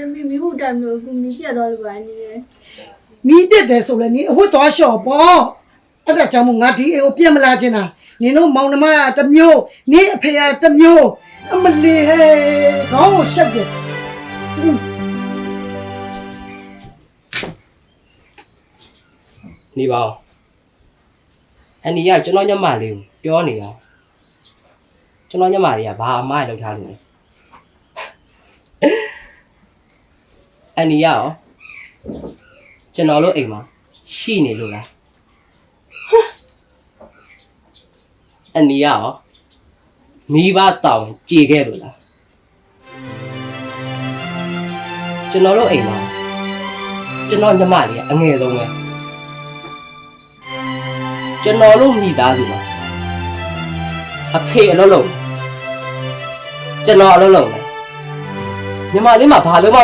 သမီးမိဖို့တိုင်လို့ကူမီပြတ်သွားလို့ပါနေတယ် မီးတက်တယ်ဆိုလည်းနင်အဝတ်သွားလျှော်ပေါ့အဲ့ဒါကြောင့်မို့ငါဒီအိမ်ကိုပြင်မလာချင်တာနင်တို့မောင်နှမကတစ်မျိုးနင်အဖေကတစ်မျိုးအမလီဟဲ့ခေါင်းကိုရှက်တယ် နေပါဦးအန်ဒီကကျွန်တော်ညမလေးကိုပြောနေတာကျွန်တော်ညမလေးကဘာအမားလောက်ထားလို့လဲအန်ဒီကရောကျွန်တော်တို့အိမ်မှာရှိနေလို့လားအန်ဒီကရောမိဘတောင်းကြေခဲ့လို့လားကျွန်တော်တို့အိမ်မှာကျွန်တော်ညမလေးကအငယ်ဆုံးပဲကျွန်တော်တို့မိသားစုမှာအဖေအလုပ်လုပ်ကျွန်တော်အလုပ်လုပ်မယ်ညီမလေးမှာဘာလို့မှ